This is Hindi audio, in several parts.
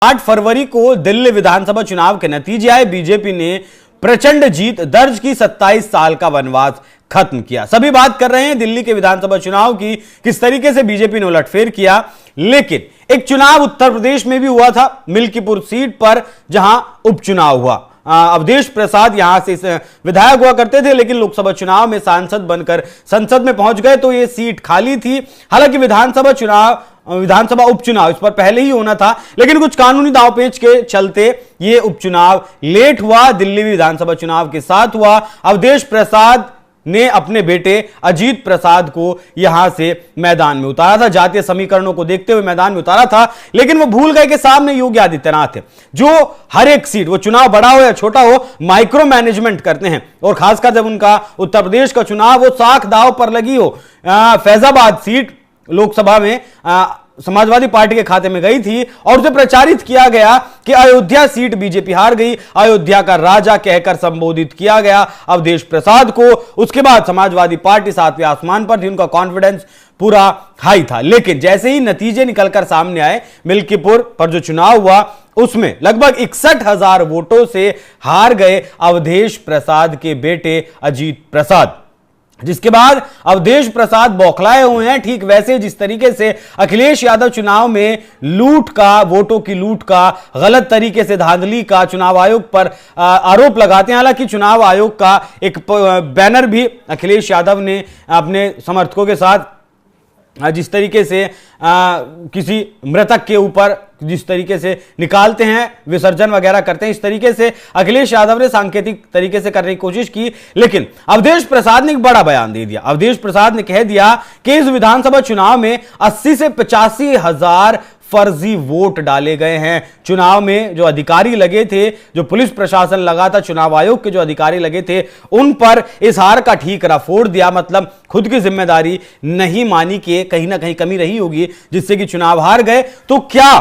8 फरवरी को दिल्ली विधानसभा चुनाव के नतीजे आए। बीजेपी ने प्रचंड जीत दर्ज की, 27 साल का वनवास खत्म किया। सभी बात कर रहे हैं दिल्ली के विधानसभा चुनाव की, किस तरीके से बीजेपी ने उलटफेर किया। लेकिन एक चुनाव उत्तर प्रदेश में भी हुआ था, मिल्कीपुर सीट पर, जहां उपचुनाव हुआ। अवधेश प्रसाद यहां से विधायक हुआ करते थे, लेकिन लोकसभा चुनाव में सांसद बनकर संसद में पहुंच गए तो यह सीट खाली थी। हालांकि विधानसभा उपचुनाव इस पर पहले ही होना था, लेकिन कुछ कानूनी दांवपेच के चलते यह उपचुनाव लेट हुआ। दिल्ली विधानसभा चुनाव के साथ हुआ। अवधेश प्रसाद ने अपने बेटे अजीत प्रसाद को यहां से मैदान में उतारा था, जातीय समीकरणों को देखते हुए मैदान में उतारा था। लेकिन वो भूल गए कि सामने योगी आदित्यनाथ है, जो हर एक सीट, वो चुनाव बड़ा हो या छोटा हो, माइक्रो मैनेजमेंट करते हैं। और खासकर जब उनका उत्तर प्रदेश का चुनाव वो साख दांव पर लगी हो। फैजाबाद सीट लोकसभा में समाजवादी पार्टी के खाते में गई थी और उसे प्रचारित किया गया कि अयोध्या सीट बीजेपी हार गई, अयोध्या का राजा कहकर संबोधित किया गया अवधेश प्रसाद को। उसके बाद समाजवादी पार्टी 7वें आसमान पर थी, उनका कॉन्फिडेंस पूरा हाई था। लेकिन जैसे ही नतीजे निकलकर सामने आए, मिल्कीपुर पर जो चुनाव हुआ उसमें लगभग 61,000 वोटों से हार गए अवधेश प्रसाद के बेटे अजीत प्रसाद। जिसके बाद अवधेश प्रसाद बौखलाए हुए हैं, ठीक वैसे जिस तरीके से अखिलेश यादव चुनाव में लूट का, वोटों की लूट का, गलत तरीके से धांधली का चुनाव आयोग पर आरोप लगाते हैं। हालांकि चुनाव आयोग का एक बैनर भी अखिलेश यादव ने अपने समर्थकों के साथ जिस तरीके से किसी मृतक के ऊपर जिस तरीके से निकालते हैं, विसर्जन वगैरह करते हैं, इस तरीके से अखिलेश यादव ने सांकेतिक तरीके से करने की कोशिश की। लेकिन अवधेश प्रसाद ने एक बड़ा बयान दे दिया। अवधेश प्रसाद ने कह दिया कि इस विधानसभा चुनाव में 80 से 85,000 फर्जी वोट डाले गए हैं। चुनाव में जो अधिकारी लगे थे, जो पुलिस प्रशासन लगा था, चुनाव आयोग के जो अधिकारी लगे थे, उन पर इस हार का ठीकरा फोड़ दिया। मतलब खुद की जिम्मेदारी नहीं मानी कि कहीं ना कहीं कमी रही होगी जिससे कि चुनाव हार गए। तो क्या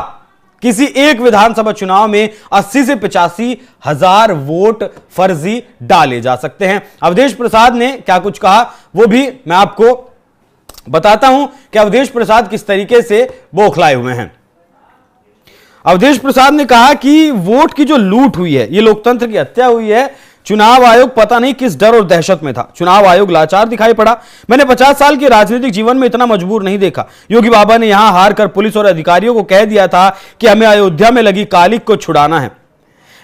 किसी एक विधानसभा चुनाव में 80 से 85,000 वोट फर्जी डाले जा सकते हैं? अवधेश प्रसाद ने क्या कुछ कहा वो भी मैं आपको बताता हूं कि अवधेश प्रसाद किस तरीके से बौखलाए हुए हैं। अवधेश प्रसाद ने कहा कि वोट की जो लूट हुई है, ये लोकतंत्र की हत्या हुई है। चुनाव आयोग पता नहीं किस डर और दहशत में था, चुनाव आयोग लाचार दिखाई पड़ा। मैंने 50 साल के राजनीतिक जीवन में इतना मजबूर नहीं देखा। योगी बाबा ने यहां हार कर पुलिस और अधिकारियों को कह दिया था कि हमें अयोध्या में लगी कालिक को छुड़ाना है।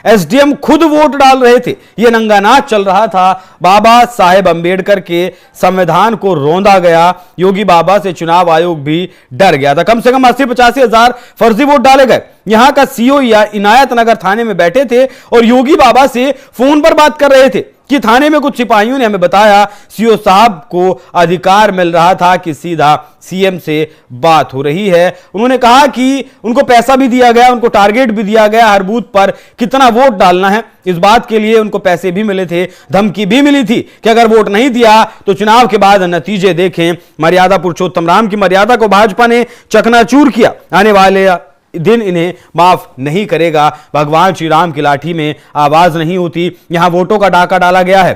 एसडीएम खुद वोट डाल रहे थे, यह नंगानाच चल रहा था। बाबा साहेब अंबेडकर के संविधान को रौंदा गया। योगी बाबा से चुनाव आयोग भी डर गया था। कम से कम 80-85 हजार फर्जी वोट डाले गए। यहां का सीओ इनायत नगर थाने में बैठे थे और योगी बाबा से फोन पर बात कर रहे थे कि थाने में कुछ सिपाहियों ने हमें बताया सीओ साहब को अधिकार मिल रहा था कि सीधा सीएम से बात हो रही है। उन्होंने कहा कि उनको पैसा भी दिया गया, उनको टारगेट भी दिया गया, हर बूथ पर कितना वोट डालना है, इस बात के लिए उनको पैसे भी मिले थे, धमकी भी मिली थी कि अगर वोट नहीं दिया तो चुनाव के बाद नतीजे देखें। मर्यादा पुरुषोत्तम राम की मर्यादा को भाजपा ने चकनाचूर किया। आने वाले दिन इन्हें माफ नहीं करेगा। भगवान श्री राम की लाठी में आवाज नहीं होती। यहां वोटों का डाका डाला गया है।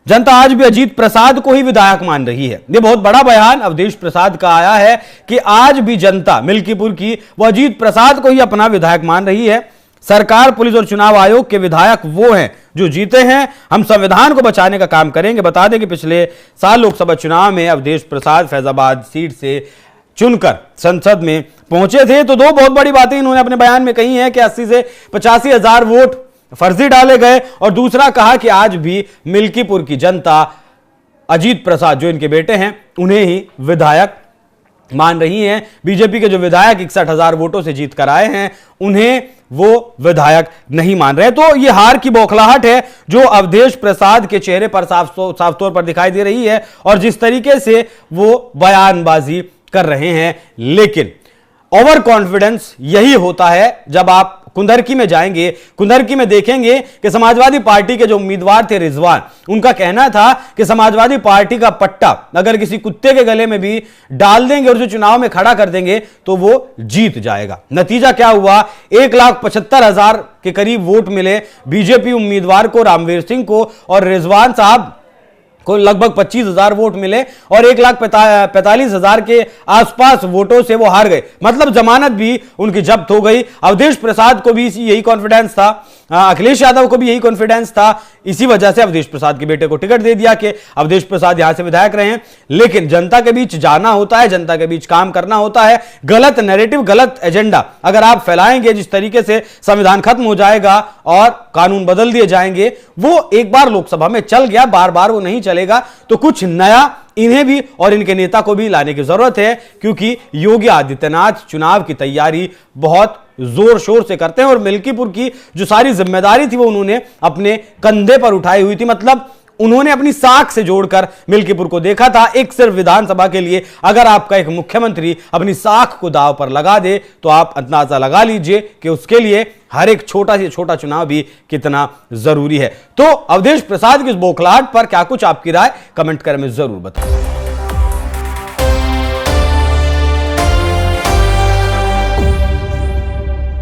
जनता आज भी अजीत प्रसाद को ही विधायक मान रही है। यह बहुत बड़ा बयान अवधेश प्रसाद का आया है कि आज भी जनता मिल्कीपुर की वो अजीत प्रसाद को ही अपना विधायक मान रही है। सरकार, पुलिस और चुनाव आयोग के विधायक वो हैं जो जीते हैं। हम संविधान को बचाने का काम करेंगे। बता दें कि पिछले साल लोकसभा चुनाव में अवधेश प्रसाद फैजाबाद सीट से चुनकर संसद में पहुंचे थे। तो दो बहुत बड़ी बातें इन्होंने अपने बयान में कही हैं कि 80 से 85,000 वोट फर्जी डाले गए, और दूसरा कहा कि आज भी मिल्कीपुर की जनता अजीत प्रसाद जो इनके बेटे हैं उन्हें ही विधायक मान रही हैं। बीजेपी के जो विधायक 61,000 वोटों से जीत कर आए हैं, उन्हें वो विधायक नहीं मान रहे। तो ये हार की बौखलाहट है जो अवधेश प्रसाद के चेहरे पर साफ तौर पर दिखाई दे रही है, और जिस तरीके से वो बयानबाजी कर रहे हैं। लेकिन ओवर कॉन्फिडेंस यही होता है जब आप कुंदरकी में जाएंगे, कुंदरकी में देखेंगे कि समाजवादी पार्टी के जो उम्मीदवार थे रिजवान, उनका कहना था कि समाजवादी पार्टी का पट्टा अगर किसी कुत्ते के गले में भी डाल देंगे और उसे चुनाव में खड़ा कर देंगे तो वो जीत जाएगा। नतीजा क्या हुआ? 1,75,000 के करीब वोट मिले बीजेपी उम्मीदवार को, रामवीर सिंह को, और रिजवान साहब को लगभग 25,000 वोट मिले और 1,45,000 के आसपास वोटों से वो हार गए। मतलब जमानत भी उनकी जब्त हो गई। अवधेश प्रसाद को भी यही कॉन्फिडेंस था, अखिलेश यादव को भी यही कॉन्फिडेंस था। इसी वजह से अवधेश प्रसाद के बेटे को टिकट दे दिया कि अवधेश प्रसाद यहां से विधायक रहे। लेकिन जनता के बीच जाना होता है, जनता के बीच काम करना होता है। गलत नैरेटिव, गलत एजेंडा अगर आप फैलाएंगे, जिस तरीके से संविधान खत्म हो जाएगा और कानून बदल दिए जाएंगे, वो एक बार लोकसभा में चल गया, बार बार वो नहीं चलेगा। तो कुछ नया इन्हें भी और इनके नेता को भी लाने की जरूरत है, क्योंकि योगी आदित्यनाथ चुनाव की तैयारी बहुत जोर शोर से करते हैं और मिल्कीपुर की जो सारी जिम्मेदारी थी वो उन्होंने अपने कंधे पर उठाई हुई थी। मतलब उन्होंने अपनी साख से जोड़कर मिल्कीपुर को देखा था। एक सिर्फ विधानसभा के लिए अगर आपका एक मुख्यमंत्री अपनी साख को दांव पर लगा दे तो आप अंदाजा लगा लीजिए कि उसके लिए हर एक छोटा से छोटा चुनाव भी कितना जरूरी है। तो अवधेश प्रसाद की इस बौखलाहट पर क्या कुछ आपकी राय कमेंट कर में जरूर बताएं।